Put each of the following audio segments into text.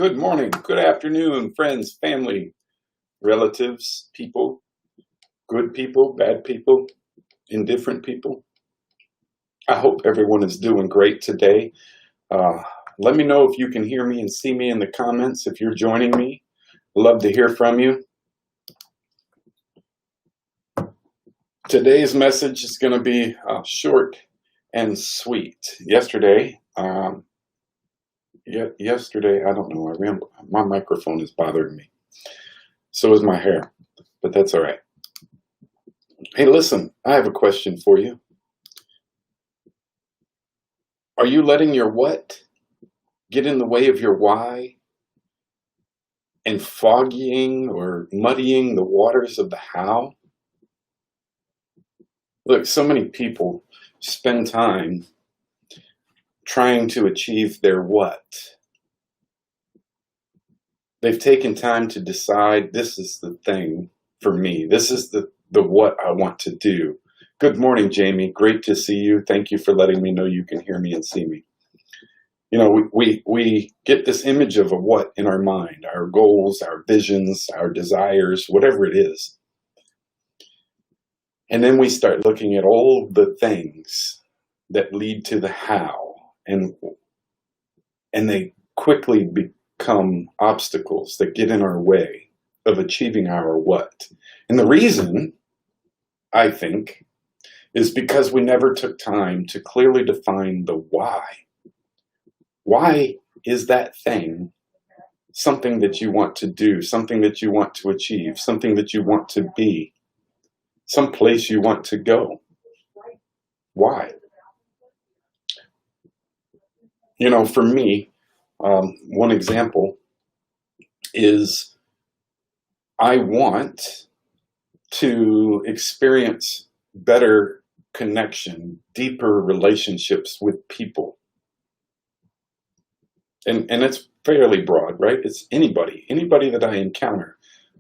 Good morning, good afternoon, friends, family, relatives, people, good people, bad people, indifferent people. I hope everyone is doing great today. Uh, Let me know if you can hear me and see me in the comments if you're joining me. Love to hear from you. Today's message is going to be short and sweet. Yesterday, I don't know, my microphone is bothering me. So is my hair, but that's all right. Hey, listen, I have a question for you. Are you letting your what get in the way of your why and foggying or muddying the waters of the how? Look, so many people spend time trying to achieve their what. They've taken time to decide this is the thing for me. This is the what I want to do. Good morning, Jamie. Great to see you. Thank you for letting me know you can hear me and see me. You know, we get this image of a what in our mind, our goals, our visions, our desires, whatever it is. And then we start looking at all the things that lead to the how, and they quickly become obstacles that get in our way of achieving our what. And the reason, I think, is because we never took time to clearly define the why. Why is that thing something that you want to do, something that you want to achieve, something that you want to be, some place you want to go? Why? You know, for me, one example is I want to experience better connection, deeper relationships with people. And it's fairly broad, right? It's anybody that I encounter.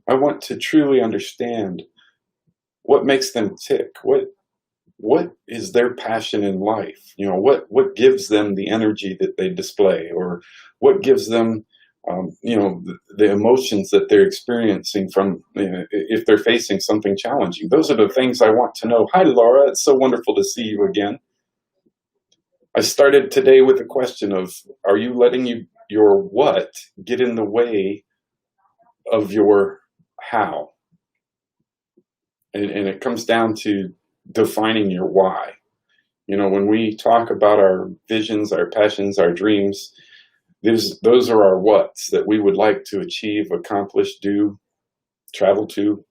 I want to truly understand what makes them tick, what is their passion in life, you know, what gives them the energy that they display, or what gives them the emotions that they're experiencing from if they're facing something challenging. Those are the things I want to know. Hi, Laura. It's so wonderful to see you again. I started today with the question of, are you letting your what get in the way of your how? And it comes down to defining your why. You know, when we talk about our visions, our passions, our dreams, those are our whats that we would like to achieve, accomplish, do, travel to.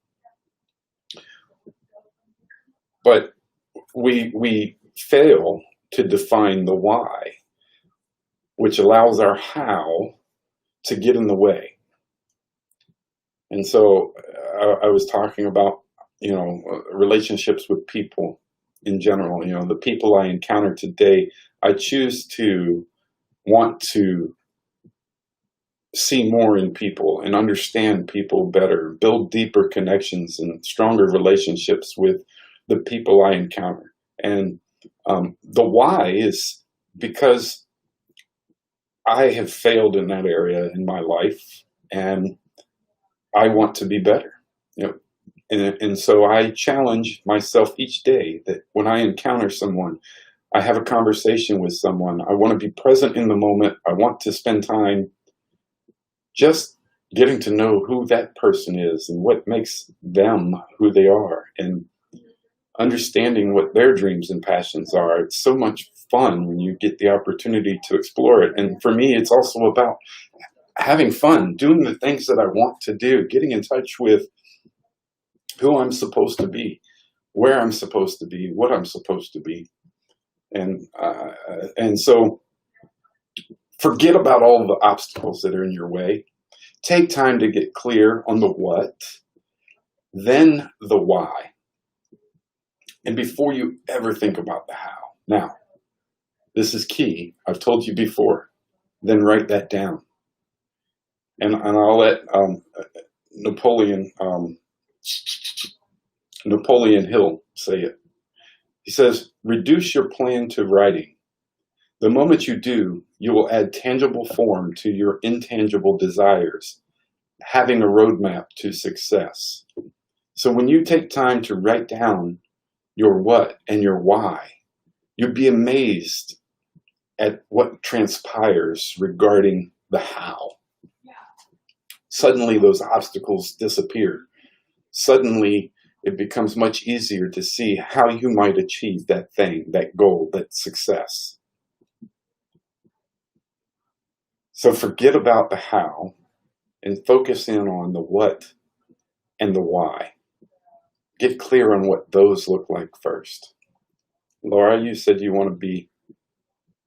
But we fail to define the why, which allows our how to get in the way. And so I was talking about, relationships with people in general. You know, the people I encounter today, I choose to want to see more in people and understand people better, build deeper connections and stronger relationships with the people I encounter. And the why is because I have failed in that area in my life, and I want to be better. You know, and so I challenge myself each day that when I encounter someone, I have a conversation with someone, I want to be present in the moment. I want to spend time just getting to know who that person is and what makes them who they are, and understanding what their dreams and passions are. It's so much fun when you get the opportunity to explore it. And for me, it's also about having fun, doing the things that I want to do, getting in touch with who I'm supposed to be, where I'm supposed to be, what I'm supposed to be. And so forget about all the obstacles that are in your way. Take time to get clear on the what, then the why. And before you ever think about the how. Now, this is key. I've told you before. Then write that down. And I'll let Napoleon Hill say it. He says, reduce your plan to writing. The moment you do, you will add tangible form to your intangible desires, having a roadmap to success. So when you take time to write down your what and your why, you'd be amazed at what transpires regarding the how. Suddenly those obstacles disappear. Suddenly it becomes much easier to see how you might achieve that thing, that goal, that success. So forget about the how and focus in on the what and the why. Get clear on what those look like first. Laura, you said you want to be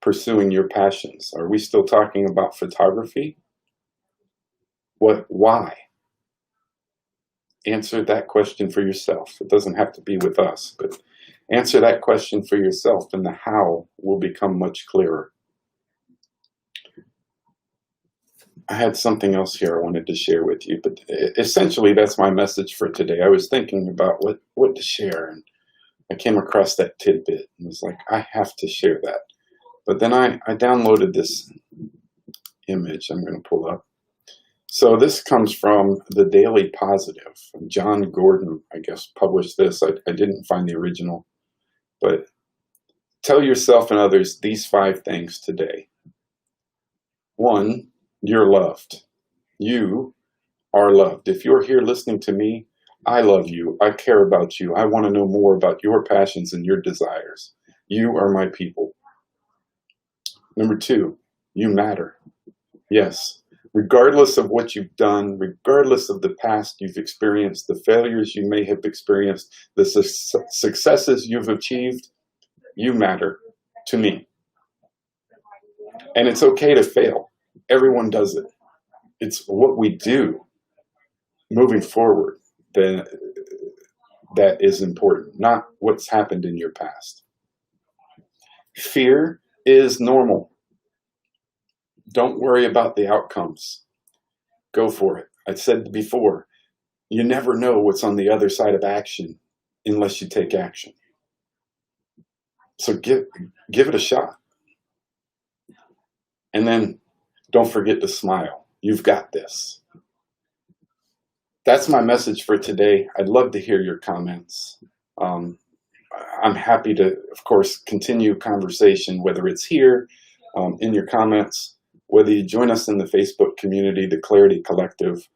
pursuing your passions. Are we still talking about photography? Why? Answer that question for yourself. It doesn't have to be with us, but answer that question for yourself, and the how will become much clearer. I had something else here I wanted to share with you, but essentially that's my message for today. I was thinking about what to share, and I came across that tidbit and was like, I have to share that. But then I downloaded this image I'm going to pull up. So this comes from the Daily Positive. John Gordon, I guess, published this. I didn't find the original. But tell yourself and others these 5 things today. 1, you're loved. You are loved. If you're here listening to me, I love you. I care about you. I want to know more about your passions and your desires. You are my people. Number 2, you matter. Yes. Regardless of what you've done, regardless of the past you've experienced, the failures you may have experienced, the successes you've achieved, you matter to me. And it's okay to fail. Everyone does it. It's what we do moving forward that is important, not what's happened in your past. Fear is normal. Don't worry about the outcomes. Go for it. I said before, you never know what's on the other side of action unless you take action. So give it a shot. And then don't forget to smile. You've got this. That's my message for today. I'd love to hear your comments. I'm happy to, of course, continue conversation, whether it's here, in your comments, whether you join us in the Facebook community, the Clarity Collective.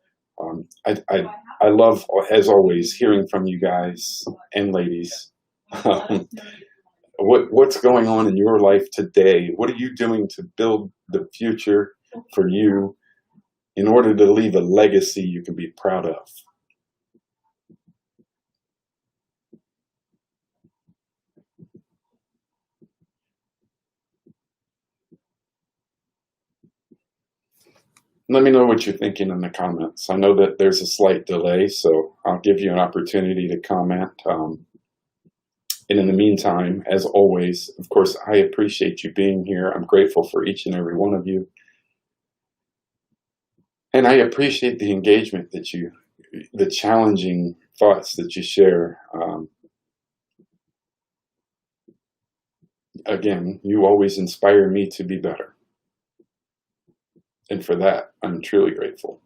I love, as always, hearing from you guys and ladies. What's going on in your life today? What are you doing to build the future for you in order to leave a legacy you can be proud of? Let me know what you're thinking in the comments. I know that there's a slight delay, so I'll give you an opportunity to comment. And in the meantime, as always, of course, I appreciate you being here. I'm grateful for each and every one of you. And I appreciate the engagement the challenging thoughts that you share. Again, you always inspire me to be better. And for that, I'm truly grateful.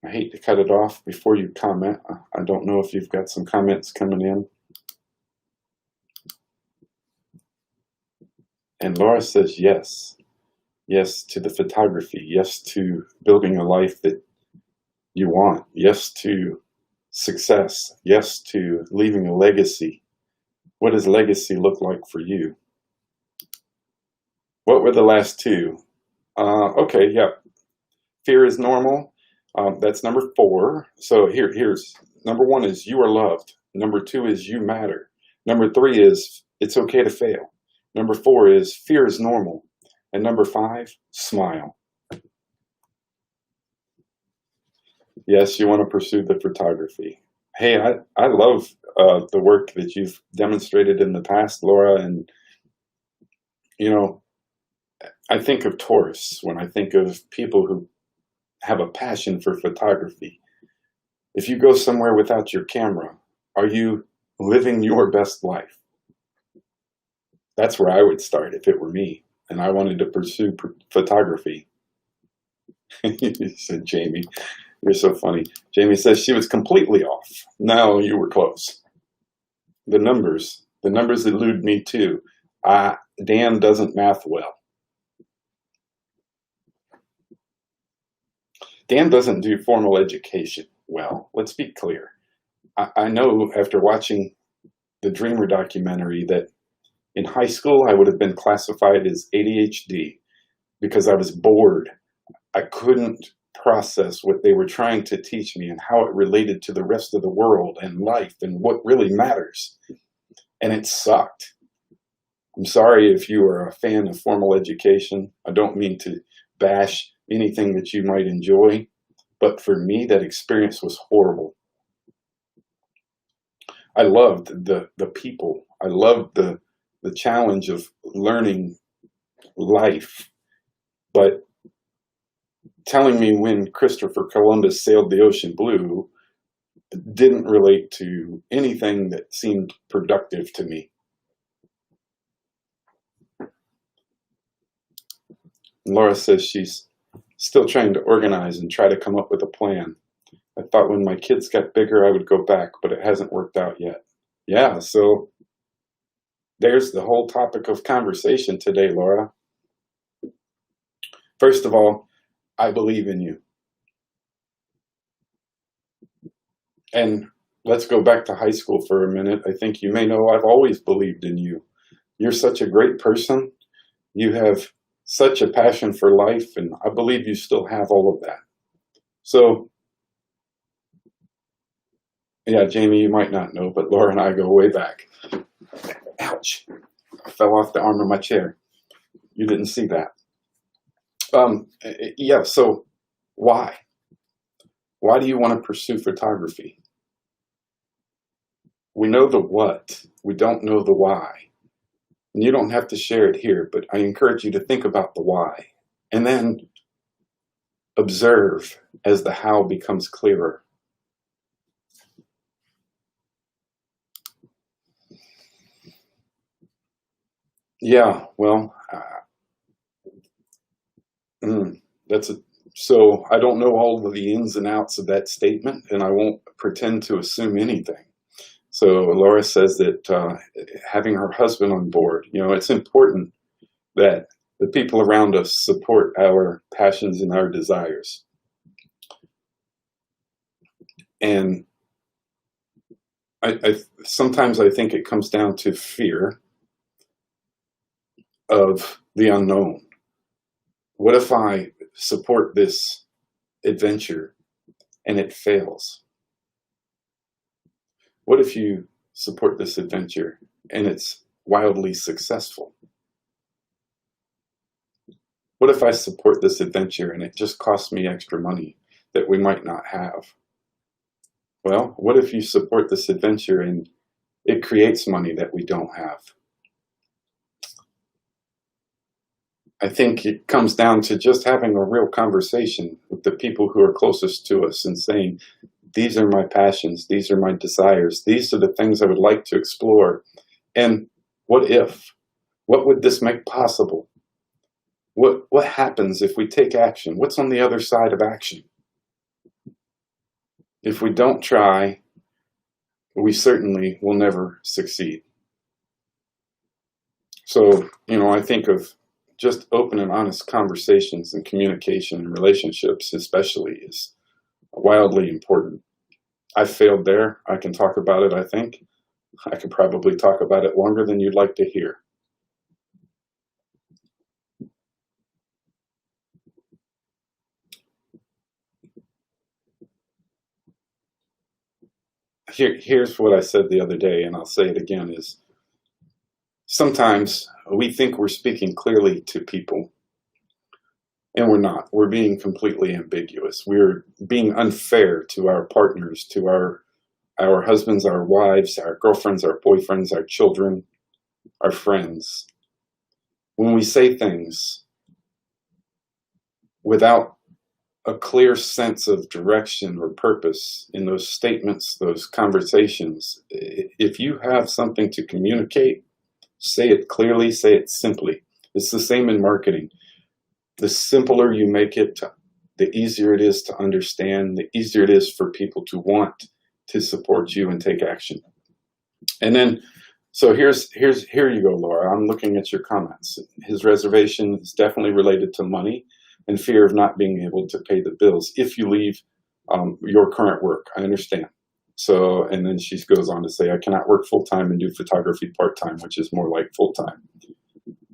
I hate to cut it off before you comment. I don't know if you've got some comments coming in. And Laura says yes. Yes to the photography. Yes to building a life that you want. Yes to success. Yes to leaving a legacy. What does legacy look like for you? What were the last 2? Okay, yeah. Fear is normal. That's number 4. So here's number 1 is you are loved. Number 2 is you matter. Number 3 is it's okay to fail. Number 4 is fear is normal. And number 5, smile. Yes, you want to pursue the photography. Hey, I love the work that you've demonstrated in the past, Laura. And, you know, I think of tourists when I think of people who have a passion for photography. If you go somewhere without your camera, are you living your best life. That's where I would start if it were me and I wanted to pursue photography. Said Jamie, you're so funny. Jamie says she was completely off. No, you were close. The numbers elude me too. Dan doesn't math well. Dan doesn't do formal education well. Let's be clear. I know after watching the Dreamer documentary that in high school I would have been classified as ADHD because I was bored. I couldn't process what they were trying to teach me and how it related to the rest of the world and life and what really matters. And it sucked. I'm sorry if you are a fan of formal education. I don't mean to bash anything that you might enjoy, but for me, that experience was horrible. I loved the people. I loved the challenge of learning life, but telling me when Christopher Columbus sailed the ocean blue didn't relate to anything that seemed productive to me. Laura says she's still trying to organize and try to come up with a plan. I thought when my kids got bigger I would go back, but it hasn't worked out yet. Yeah, so there's the whole topic of conversation today, Laura. First of all, I believe in you. And let's go back to high school for a minute. I think you may know I've always believed in you. You're such a great person. You have such a passion for life, and I believe you still have all of that. So, yeah, Jamie, you might not know, but Laura and I go way back. Ouch. I fell off the arm of my chair. You didn't see that. Yeah, so why? Why do you want to pursue photography? We know the what, we don't know the why. And you don't have to share it here, but I encourage you to think about the why and then observe as the how becomes clearer. Yeah, well, so I don't know all of the ins and outs of that statement, and I won't pretend to assume anything. So Laura says that having her husband on board, it's important that the people around us support our passions and our desires. And sometimes I think it comes down to fear of the unknown. What if I support this adventure and it fails? What if you support this adventure and it's wildly successful? What if I support this adventure and it just costs me extra money that we might not have? Well, what if you support this adventure and it creates money that we don't have? I think it comes down to just having a real conversation with the people who are closest to us and saying, these are my passions, these are my desires, these are the things I would like to explore. And what if? What would this make possible? What happens if we take action? What's on the other side of action? If we don't try, we certainly will never succeed. So, I think of just open and honest conversations and communication and relationships especially is wildly important. I failed there. I can talk about it, I think. I could probably talk about it longer than you'd like to hear. Here's what I said the other day, and I'll say it again, is sometimes we think we're speaking clearly to people, and we're not. We're being completely ambiguous. We're being unfair to our partners, to our husbands, our wives, our girlfriends, our boyfriends, our children, our friends. When we say things without a clear sense of direction or purpose in those statements, those conversations. If you have something to communicate, say it clearly, say it simply. It's the same in marketing. The simpler you make it, the easier it is to understand, the easier it is for people to want to support you and take action. And then, so here you go, Laura. I'm looking at your comments. His reservation is definitely related to money and fear of not being able to pay the bills if you leave your current work. I understand. So, and then she goes on to say, I cannot work full-time and do photography part-time, which is more like full-time.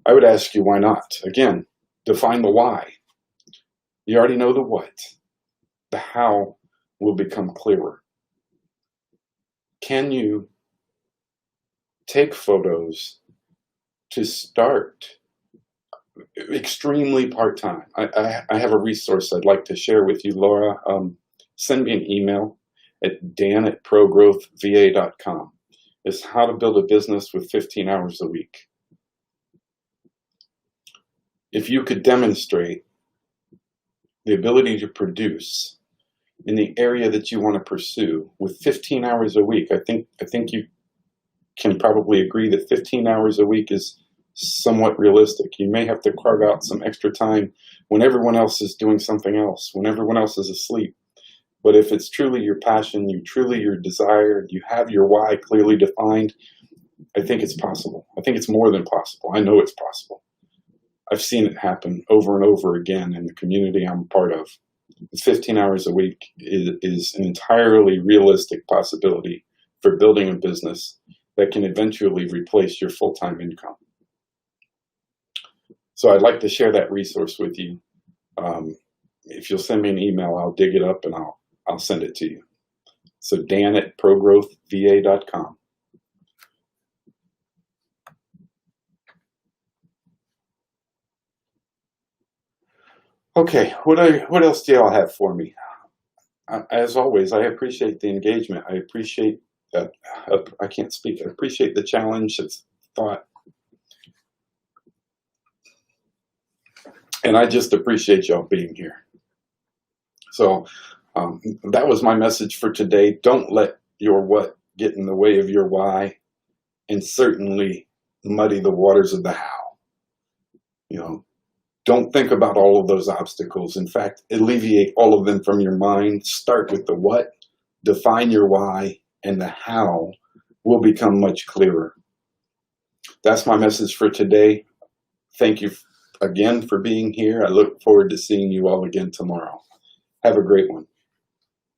I would ask you, why not? Again, define the why. You already know the what. The how will become clearer. Can you take photos to start extremely part-time? I have a resource I'd like to share with you, Laura. Send me an email at dan@progrowthva.com. It's how to build a business with 15 hours a week. If you could demonstrate the ability to produce in the area that you want to pursue with 15 hours a week, I think you can probably agree that 15 hours a week is somewhat realistic. You may have to carve out some extra time when everyone else is doing something else, when everyone else is asleep. But if it's truly your passion, your desire, you have your why clearly defined, I think it's possible. I think it's more than possible. I know it's possible. I've seen it happen over and over again in the community I'm a part of. 15 hours a week is an entirely realistic possibility for building a business that can eventually replace your full-time income. So I'd like to share that resource with you. If you'll send me an email, I'll dig it up and I'll send it to you. So dan@progrowthva.com. Okay, what else do y'all have for me? As always, I appreciate the engagement. I appreciate that. I can't speak. I appreciate the challenge, the thought. And I just appreciate y'all being here. So that was my message for today. Don't let your what get in the way of your why, and certainly muddy the waters of the how. You know, don't think about all of those obstacles. In fact, alleviate all of them from your mind. Start with the what, define your why, and the how will become much clearer. That's my message for today. Thank you again for being here. I look forward to seeing you all again tomorrow. Have a great one.